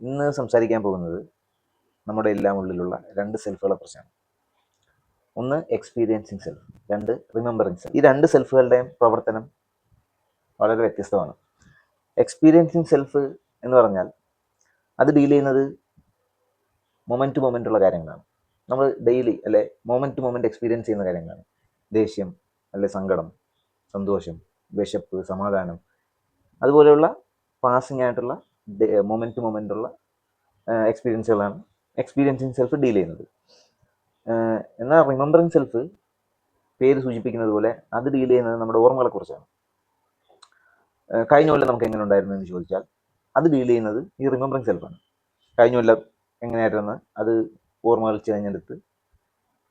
ഇന്ന് സംസാരിക്കാൻ പോകുന്നത് നമ്മുടെ എല്ലാം ഉള്ളിലുള്ള രണ്ട് സെൽഫുകളെ കുറിച്ചാണ്. ഒന്ന് എക്സ്പീരിയൻസിങ് സെൽഫ്, രണ്ട് റിമെമ്പറിങ് സെൽഫ്. ഈ രണ്ട് സെൽഫുകളുടെയും പ്രവർത്തനം വളരെ വ്യത്യസ്തമാണ്. എക്സ്പീരിയൻസിങ് സെൽഫ് എന്ന് പറഞ്ഞാൽ അത് ഡീൽ ചെയ്യുന്നത് മൊമെന്റ് ടു മൊമെന്റ് ഉള്ള കാര്യങ്ങളാണ്. നമ്മൾ ഡെയിലി അല്ലെ മൊമെന്റ് ടു മൊമെന്റ് എക്സ്പീരിയൻസ് ചെയ്യുന്ന കാര്യങ്ങളാണ്. ദേഷ്യം അല്ലെ സങ്കടം, സന്തോഷം, വിശപ്പ്, സമാധാനം, അതുപോലെയുള്ള പാസിംഗ് ആയിട്ടുള്ള മൊമെന്റ് ടു മൊമെന്റ് ഉള്ള എക്സ്പീരിയൻസുകളാണ് എക്സ്പീരിയൻസിങ് സെൽഫ് ഡീൽ ചെയ്യുന്നത്. എന്നാൽ റിമെമ്പറിങ് സെൽഫ് പേര് സൂചിപ്പിക്കുന്നത് പോലെ അത് ഡീൽ ചെയ്യുന്നത് നമ്മുടെ ഓർമ്മകളെ കുറിച്ചാണ്. കഴിഞ്ഞ കൊല്ലം നമുക്ക് എങ്ങനെ ഉണ്ടായിരുന്നു എന്ന് ചോദിച്ചാൽ അത് ഡീൽ ചെയ്യുന്നത് ഈ റിമെമ്പറിങ് സെൽഫാണ്. കഴിഞ്ഞ കൊല്ലം എങ്ങനെയായിരുന്നു അത് ഓർമ്മകൾ തിരഞ്ഞെടുത്ത്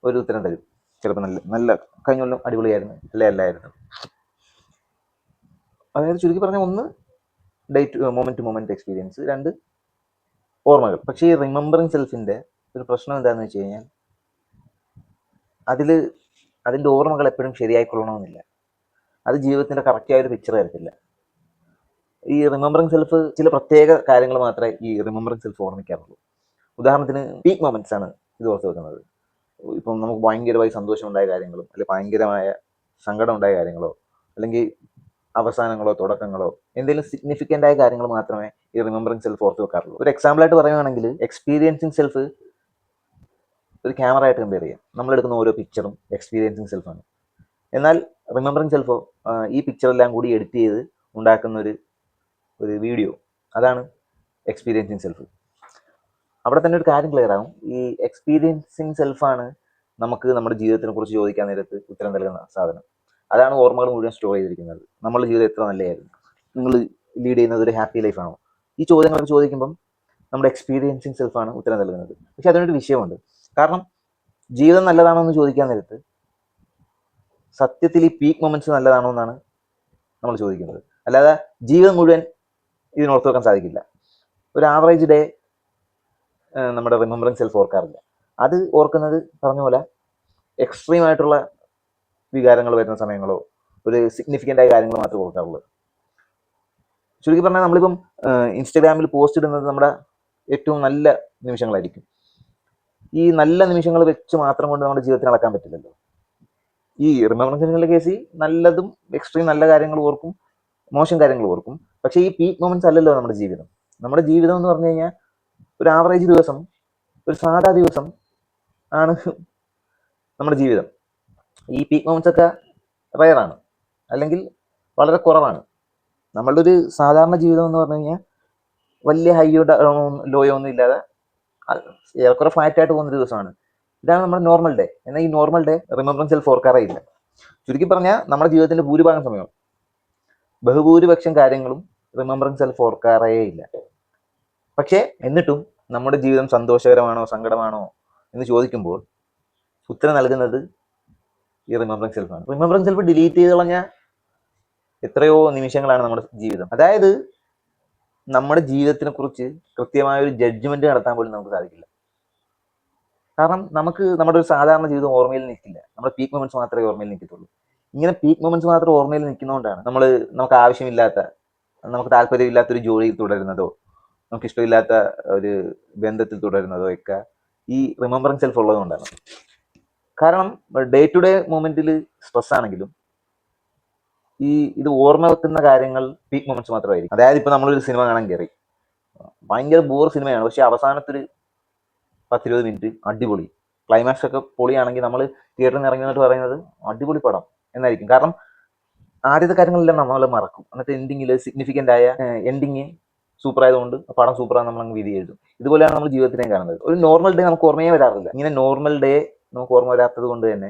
ഒരു ഉത്തരം തരും. ചിലപ്പോൾ നല്ല കഴിഞ്ഞ കൊല്ലം അടിപൊളിയായിരുന്നു, അല്ലായിരുന്നു. അതായത് ചുരുക്കി പറഞ്ഞാൽ ഒന്ന് മൊമെന്റ് ടു മൊമെന്റ് എക്സ്പീരിയൻസ്, രണ്ട് ഓർമ്മകൾ. പക്ഷേ ഈ റിമെമ്പറിങ് സെൽഫിന്റെ ഒരു പ്രശ്നം എന്താണെന്ന് വെച്ച് കഴിഞ്ഞാൽ അതിൻ്റെ ഓർമ്മകൾ എപ്പോഴും ശരിയായിക്കൊള്ളണമെന്നില്ല. അത് ജീവിതത്തിന്റെ കറക്റ്റായ ഒരു പിക്ചർ തരത്തില്ല. ഈ റിമെമ്പറിങ് സെൽഫ് ചില പ്രത്യേക കാര്യങ്ങൾ മാത്രമേ ഈ റിമെമ്പറിങ് സെൽഫ് ഓർമ്മിക്കാറുള്ളൂ. ഉദാഹരണത്തിന് പീക്ക് മൊമെന്റ്സ് ആണ് ഇത് ഓർത്ത് വെക്കുന്നത്. ഇപ്പം നമുക്ക് ഭയങ്കരമായി സന്തോഷം ഉണ്ടായ കാര്യങ്ങളും അല്ലെങ്കിൽ ഭയങ്കരമായ സങ്കടം ഉണ്ടായ കാര്യങ്ങളോ അല്ലെങ്കിൽ അവസാനങ്ങളോ തുടക്കങ്ങളോ എന്തെങ്കിലും സിഗ്നിഫിക്കൻ്റ് ആയ കാര്യങ്ങൾ മാത്രമേ ഈ റിമെമ്പറിങ് സെൽഫ് ഓർത്ത് വെക്കാറുള്ളൂ. ഒരു എക്സാമ്പിൾ ആയിട്ട് പറയുകയാണെങ്കിൽ എക്സ്പീരിയൻസിങ് സെൽഫ് ഒരു ക്യാമറ ആയിട്ട് കമ്പയർ ചെയ്യാം. നമ്മളെടുക്കുന്ന ഓരോ പിക്ചറും എക്സ്പീരിയൻസിങ് സെൽഫാണ്. എന്നാൽ റിമെമ്പറിങ് സെൽഫോ ഈ പിക്ചറെല്ലാം കൂടി എഡിറ്റ് ചെയ്ത് ഉണ്ടാക്കുന്ന ഒരു വീഡിയോ, അതാണ് എക്സ്പീരിയൻസിങ് സെൽഫ്. അവിടെ തന്നെ ഒരു കാര്യം ക്ലിയർ ആവും. ഈ എക്സ്പീരിയൻസിങ് സെൽഫാണ് നമുക്ക് നമ്മുടെ ജീവിതത്തിനെ കുറിച്ച് ചോദിക്കാൻ നേരത്ത് ഉത്തരം നൽകുന്ന സാധനം. അതാണ് ഓർമ്മകൾ മുഴുവൻ സ്റ്റോർ ചെയ്തിരിക്കുന്നത്. നമ്മളുടെ ജീവിതം എത്ര നല്ലതായിരുന്നു, നിങ്ങൾ ലീഡ് ചെയ്യുന്നത് ഒരു ഹാപ്പി ലൈഫാണോ, ഈ ചോദ്യങ്ങളൊക്കെ ചോദിക്കുമ്പം നമ്മുടെ എക്സ്പീരിയൻസിങ് സെൽഫാണ് ഉത്തരം നൽകുന്നത്. പക്ഷെ അതിനൊരു വിഷയമുണ്ട്. കാരണം ജീവിതം നല്ലതാണോ എന്ന് ചോദിക്കാൻ നേരത്ത് സത്യത്തിൽ ഈ പീക്ക് മൊമെന്റ്സ് നല്ലതാണോ എന്നാണ് നമ്മൾ ചോദിക്കുന്നത്. അല്ലാതെ ജീവിതം മുഴുവൻ ഇതിനോർത്ത് വെക്കാൻ സാധിക്കില്ല. ഒരു ആവറേജ് ഡേ നമ്മുടെ റിമെമ്പറിങ് സെൽഫ് ഓർക്കാറില്ല. അത് ഓർക്കുന്നത് പറഞ്ഞ പോലെ എക്സ്ട്രീം ആയിട്ടുള്ള വികാരങ്ങൾ വരുന്ന സമയങ്ങളോ ഒരു സിഗ്നിഫിക്കൻ്റ് ആയ കാര്യങ്ങൾ മാത്രമേ ഓർക്കാറുള്ളൂ. ചുരുക്കി പറഞ്ഞാൽ നമ്മളിപ്പം ഇൻസ്റ്റാഗ്രാമിൽ പോസ്റ്റ് ഇടുന്നത് നമ്മുടെ ഏറ്റവും നല്ല നിമിഷങ്ങളായിരിക്കും. ഈ നല്ല നിമിഷങ്ങൾ വെച്ച് മാത്രം കൊണ്ട് നമ്മുടെ ജീവിതത്തിൽ അളക്കാൻ പറ്റില്ലല്ലോ. ഈ റിമെമ്പറിങ് കേസിൽ നല്ലതും എക്സ്ട്രീം നല്ല കാര്യങ്ങൾ ഓർക്കും, മോശം കാര്യങ്ങൾ ഓർക്കും. പക്ഷേ ഈ പീക്ക് മൊമെന്റ്സ് അല്ലല്ലോ നമ്മുടെ ജീവിതം. നമ്മുടെ ജീവിതം എന്ന് പറഞ്ഞു കഴിഞ്ഞാൽ ഒരു ആവറേജ് ദിവസം, ഒരു സാധാ ദിവസം ആണ് നമ്മുടെ ജീവിതം. ഈ പീക്ക് മൊമെന്റ്സ് ഒക്കെ റയറാണ്, അല്ലെങ്കിൽ വളരെ കുറവാണ്. നമ്മളുടെ ഒരു സാധാരണ ജീവിതം എന്ന് പറഞ്ഞു കഴിഞ്ഞാൽ വലിയ ഹൈയോ ലോയോ ഒന്നും ഇല്ലാതെ ഏറെക്കുറെ ഫ്ലാറ്റ് ആയിട്ട് പോകുന്ന ദിവസമാണ്. ഇതാണ് നമ്മുടെ നോർമൽ ഡേ. എന്നാൽ ഈ നോർമൽ ഡേ റിമെമ്പറിങ് സെൽഫ് ഓർക്കാറേ ഇല്ല. ചുരുക്കി പറഞ്ഞാൽ നമ്മുടെ ജീവിതത്തിന്റെ ഭൂരിഭാഗം സമയം, ബഹുഭൂരിപക്ഷം കാര്യങ്ങളും റിമെമ്പറിങ് സെൽഫ് ഓർക്കാറേ ഇല്ല. പക്ഷേ എന്നിട്ടും നമ്മുടെ ജീവിതം സന്തോഷകരമാണോ സങ്കടമാണോ എന്ന് ചോദിക്കുമ്പോൾ ഉത്തരം നൽകുന്നത് ഈ റിമെമ്പറിങ് സെൽഫാണ്. റിമെമ്പറിങ് സെൽഫ് ഡിലീറ്റ് ചെയ്ത് കളഞ്ഞാൽ എത്രയോ നിമിഷങ്ങളാണ് നമ്മുടെ ജീവിതം. അതായത് നമ്മുടെ ജീവിതത്തിനെ കുറിച്ച് കൃത്യമായ ഒരു ജഡ്ജ്മെന്റ് നടത്താൻ പോലും നമുക്ക് സാധിക്കില്ല. കാരണം നമുക്ക് നമ്മുടെ ഒരു സാധാരണ ജീവിതം ഓർമ്മയിൽ നിൽക്കില്ല. നമ്മുടെ പീക്ക് മൊമെന്റ്സ് മാത്രമേ ഓർമ്മയിൽ നിൽക്കത്തുള്ളൂ. ഇങ്ങനെ പീക്ക് മൊമെന്റ്സ് മാത്രം ഓർമ്മയിൽ നിൽക്കുന്നതുകൊണ്ടാണ് നമുക്ക് ആവശ്യമില്ലാത്ത, നമുക്ക് താല്പര്യമില്ലാത്തൊരു ജോലിയിൽ തുടരുന്നതോ നമുക്ക് ഇഷ്ടമില്ലാത്ത ഒരു ബന്ധത്തിൽ തുടരുന്നതോ ഒക്കെ ഈ റിമെമ്പറിങ് സെൽഫ് ഉള്ളതുകൊണ്ടാണ്. കാരണം ഡേ ടു ഡേ മൊമെന്റിൽ സ്ട്രെസ് ആണെങ്കിലും ഇത് ഓർമ്മ വെക്കുന്ന കാര്യങ്ങൾ പീക്ക് മൊമെന്റ്സ് മാത്രമായിരിക്കും. അതായത് ഇപ്പൊ നമ്മളൊരു സിനിമ കാണാൻ കയറി, ഭയങ്കര ബോർ സിനിമയാണ്, പക്ഷെ അവസാനത്തൊരു 10-20 മിനിറ്റ് അടിപൊളി, ക്ലൈമാക്സ് ഒക്കെ പൊളിയാണെങ്കിൽ നമ്മൾ തിയേറ്ററിൽ നിന്ന് ഇറങ്ങി എന്നിട്ട് പറയുന്നത് അടിപൊളി പടം എന്നായിരിക്കും. കാരണം ആദ്യത്തെ കാര്യങ്ങളെല്ലാം നമ്മൾ മറക്കും. എന്നിട്ട് എൻഡിങ്ങിൽ സിഗ്നിഫിക്കൻ്റ് ആയ എൻഡിങ് സൂപ്പർ ആയതുകൊണ്ട് പടം സൂപ്പറാണ് നമ്മൾ അങ്ങ് വിധി എഴുതും. ഇതുപോലെയാണ് നമ്മൾ ജീവിതത്തിനെ കാണുന്നത്. ഒരു നോർമൽ ഡേ നമുക്ക് ഓർമ്മയെ വരാറില്ല. ഇങ്ങനെ നോർമൽ ഡേ നമുക്ക് ഓർമ്മ വരാത്തത് കൊണ്ട് തന്നെ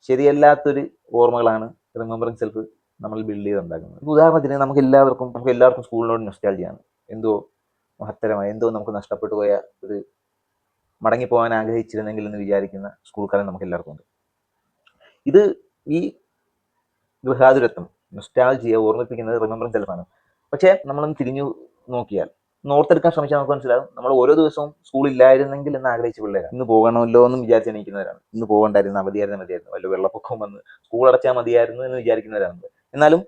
ശരിയല്ലാത്തൊരു ഓർമ്മകളാണ് റിമെമ്പറിങ് സെൽഫ് നമ്മൾ ബിൽഡ് ചെയ്തുണ്ടാക്കുന്നത്. ഉദാഹരണത്തിന് നമുക്ക് എല്ലാവർക്കും സ്കൂളിനോട് നൊസ്റ്റാൾജിയാണ്. എന്തോ മഹത്തരമായ, എന്തോ നമുക്ക് നഷ്ടപ്പെട്ടു പോയ ഒരു മടങ്ങിപ്പോകാൻ ആഗ്രഹിച്ചിരുന്നെങ്കിൽ എന്ന് വിചാരിക്കുന്ന സ്കൂൾ കാലം നമുക്ക് എല്ലാവർക്കും ഉണ്ട്. ഇത് ഈ ഗൃഹാതുരത്വം, നൊസ്റ്റാൾജിയെ ഓർമ്മിപ്പിക്കുന്നത് റിമെമ്പറിങ് സെൽഫാണ്. പക്ഷേ നമ്മളൊന്ന് തിരിഞ്ഞു നോക്കിയാൽ, നോർത്തെടുക്കാൻ ശ്രമിച്ചാൽ നമുക്ക് മനസ്സിലാകും നമ്മൾ ഓരോ ദിവസവും സ്കൂളില്ലായിരുന്നെങ്കിൽ എന്ന് ആഗ്രഹിച്ച പിള്ളേരാണ്. ഇന്ന് പോകണമല്ലോ എന്നും വിചാരിച്ച് എണീക്കുന്നവരാണ്. ഇന്ന് പോകണ്ടായിരുന്നു, മതിയായിരുന്നു, വല്ല വെള്ളപ്പൊക്കവും വന്ന് സ്കൂൾ അടച്ചാൽ മതിയായിരുന്നു എന്ന് വിചാരിക്കുന്നവരാണ്. എന്നാലും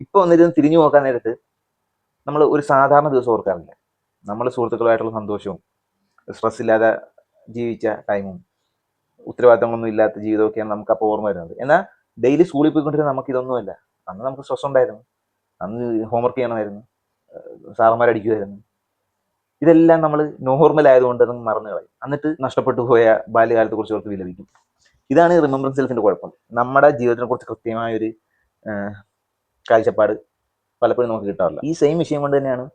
ഇപ്പൊ വന്നിരുന്ന് തിരിഞ്ഞു നോക്കാൻ നേരത്ത് നമ്മൾ ഒരു സാധാരണ ദിവസം ഓർക്കാറില്ല. നമ്മൾ സുഹൃത്തുക്കളുമായിട്ടുള്ള സന്തോഷവും സ്ട്രെസ് ഇല്ലാതെ ജീവിച്ച ടൈമും ഉത്തരവാദിത്തങ്ങളൊന്നും ഇല്ലാത്ത ജീവിതമൊക്കെയാണ് നമുക്ക് അപ്പോൾ ഓർമ്മ വരുന്നത്. എന്നാൽ ഡെയിലി സ്കൂളിൽ പോയിക്കൊണ്ടിരുന്ന നമുക്ക് ഇതൊന്നുമല്ല. അന്ന് നമുക്ക് സ്ട്രെസ് ഉണ്ടായിരുന്നു, അന്ന് ഹോംവർക്ക് ചെയ്യണമായിരുന്നു, സാറന്മാരടിക്കുമായിരുന്നു. ഇതെല്ലാം നമ്മൾ നോർമൽ ആയതുകൊണ്ട് അത് മറന്നു കളയും. എന്നിട്ട് നഷ്ടപ്പെട്ടു പോയ ബാല്യകാലത്തെ കുറിച്ച് ഓർത്ത് വിലപിക്കും. ഇതാണ് റിമെമ്പറൻസ് സെൽഫിന്റെ കുഴപ്പം. നമ്മുടെ ജീവിതത്തിനെ കുറിച്ച് കൃത്യമായൊരു കാഴ്ചപ്പാട് പലപ്പോഴും നമുക്ക് കിട്ടാറില്ല. ഈ സെയിം വിഷയം കൊണ്ട് തന്നെയാണ്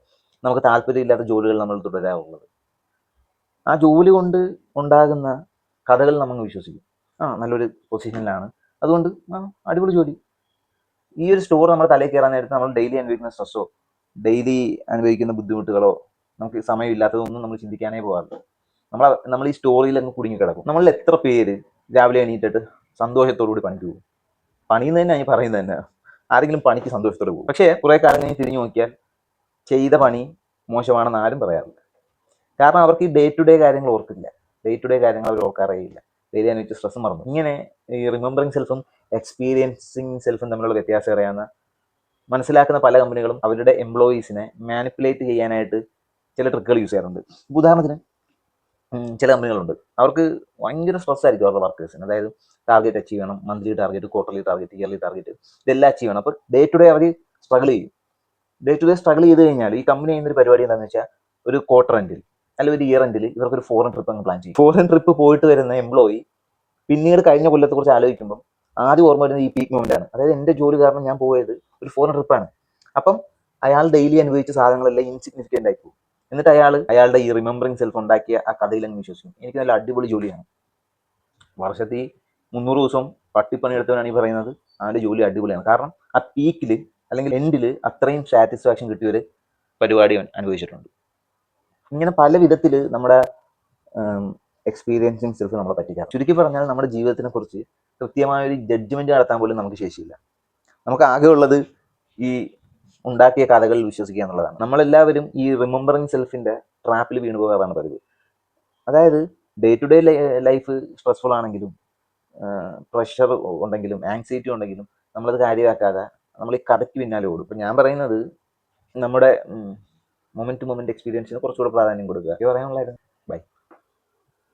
നമുക്ക് താല്പര്യമില്ലാത്ത ജോലികൾ നമ്മൾ തുടരാറുള്ളത്. ആ ജോലി കൊണ്ട് ഉണ്ടാകുന്ന കഥകൾ നമ്മൾ വിശ്വസിക്കും. നല്ലൊരു പൊസിഷനിലാണ്, അതുകൊണ്ട് അടിപൊളി ജോലി. ഈ ഒരു സ്റ്റോർ നമ്മുടെ തലയിൽ കയറാൻ നേരത്ത് നമ്മൾ ഡെയിലി അനുഭവിക്കുന്ന സ്ട്രെസ്സോ ഡെയിലി അനുഭവിക്കുന്ന ബുദ്ധിമുട്ടുകളോ നമുക്ക് സമയമില്ലാത്തതൊന്നും നമ്മൾ ചിന്തിക്കാനേ പോകാറില്ല. നമ്മൾ ഈ സ്റ്റോറിയിൽ അങ്ങ് കുടുങ്ങിക്കിടക്കും. നമ്മളിൽ എത്ര പേര് രാവിലെ എണീറ്റിട്ട് സന്തോഷത്തോടുകൂടി പണിക്ക് പോകും? പണിന്ന് തന്നെ പറയുന്നത് തന്നെ, ആരെങ്കിലും പണിക്ക് സന്തോഷത്തോടെ പോകും. പക്ഷേ കുറെ കാലം കഴിഞ്ഞ് തിരിഞ്ഞു നോക്കിയാൽ ചെയ്ത പണി മോശമാണെന്ന് ആരും പറയാറില്ല. കാരണം അവർക്ക് ഈ ഡേ ടു ഡേ കാര്യങ്ങൾ ഓർക്കില്ല. ഡേ ടു ഡേ കാര്യങ്ങൾ അവർ ഓർക്കാറേയില്ല. ഡെയിലി അനുഭവിച്ച സ്ട്രെസ് മറന്നു. ഇങ്ങനെ ഈ റിമെമ്പറിങ് സെൽഫും എക്സ്പീരിയൻസിങ് സെൽഫും തമ്മിലുള്ള വ്യത്യാസം അറിയാവുന്ന മനസ്സിലാക്കുന്ന പല കമ്പനികളും അവരുടെ എംപ്ലോയീസിനെ മാനിപ്പുലേറ്റ് ചെയ്യാനായിട്ട് ചില ട്രിക്കുകൾ യൂസ് ചെയ്യാറുണ്ട്. ഉദാഹരണത്തിന് ചില കമ്പനികളുണ്ട്, അവർക്ക് ഭയങ്കര സ്ട്രെസ് ആയിരിക്കും അവരുടെ വർക്കേഴ്സിന്. അതായത് ടാർഗറ്റ് അച്ചീവ് ചെയ്യണം, monthly target, quarterly target, yearly target, ഇതെല്ലാം അച്ചീവ് ചെയ്യണം. അപ്പോൾ ഡേ ടു ഡേ അവർ സ്ട്രഗിൾ ചെയ്യും. ഡേ ടു ഡേ സ്ട്രഗിൾ ചെയ്ത് കഴിഞ്ഞാൽ ഈ കമ്പനി ചെയ്യുന്നൊരു പരിപാടി എന്താണെന്ന് വെച്ചാൽ, ഒരു ക്വാർട്ടർ എൻഡിൽ അല്ലെങ്കിൽ ഒരു ഇയർ എൻഡിൽ ഇവർക്കൊരു ഫോറിൻ ട്രിപ്പ് അങ്ങ് പ്ലാൻ ചെയ്യും. ഫോറിൻ ട്രിപ്പ് പോയിട്ട് വരുന്ന എംപ്ലോയി പിന്നീട് കഴിഞ്ഞ കൊല്ലത്തെ കുറിച്ച് ആലോചിക്കുമ്പോൾ ആദ്യം ഓർമ്മ വരുന്നത് ഈ പീക്ക് മൊമെന്റ് ആണ്. അതായത് എൻ്റെ ജോലി കാരണം ഞാൻ പോയത് ഒരു ഫോറിൻ ട്രിപ്പാണ്. അപ്പം അയാൾ ഡെയിലി അനുഭവിച്ച സാധനങ്ങളെല്ലാം ഇൻസിഗ്നിഫിക്കൻ്റ് ആയി പോകും. എന്നിട്ട് അയാളുടെ ഈ റിമെമ്പറിങ് സെൽഫ് ഉണ്ടാക്കിയ ആ കഥയിൽ അങ്ങ് വിശ്വസിക്കും. എനിക്ക് നല്ല അടിപൊളി ജോലിയാണ്, വർഷത്തിൽ 300 ദിവസം പട്ടിപ്പണി എടുത്തവനാണ് ഈ പറയുന്നത്, അവൻ്റെ ജോലി അടിപൊളിയാണ്. കാരണം ആ പീക്കിൽ അല്ലെങ്കിൽ എൻഡിൽ അത്രയും സാറ്റിസ്ഫാക്ഷൻ കിട്ടിയൊരു പരിപാടി അനുഭവിച്ചിട്ടുണ്ട്. ഇങ്ങനെ പല വിധത്തിൽ നമ്മുടെ എക്സ്പീരിയൻസിങ് സെൽഫ് നമ്മളെ പറ്റിക്കാം. ചുരുക്കി പറഞ്ഞാൽ നമ്മുടെ ജീവിതത്തിനെ കുറിച്ച് കൃത്യമായൊരു ജഡ്ജ്മെന്റ് നടത്താൻ പോലും നമുക്ക് ശേഷിയില്ല. നമുക്ക് ആകെ ഉള്ളത് ഈ ഉണ്ടാക്കിയ കഥകളിൽ വിശ്വസിക്കുക എന്നുള്ളതാണ്. നമ്മളെല്ലാവരും ഈ റിമെമ്പറിങ് സെൽഫിന്റെ ട്രാപ്പിൽ വീണു പോകാറാണ് പതിവ്. അതായത് day to day life stressful ആണെങ്കിലും പ്രഷർ ഉണ്ടെങ്കിലും ആങ്സൈറ്റി ഉണ്ടെങ്കിലും നമ്മളത് കാര്യമാക്കാതെ നമ്മൾ ഈ കഥയ്ക്ക് പിന്നാലെ ഓടും. ഇപ്പം ഞാൻ പറയുന്നത് നമ്മുടെ മൊമെന്റ് ടു മൊമെന്റ് എക്സ്പീരിയൻസിന് കുറച്ചുകൂടെ പ്രാധാന്യം കൊടുക്കുക. പറയാനുള്ളതായിരുന്നു. ബൈ.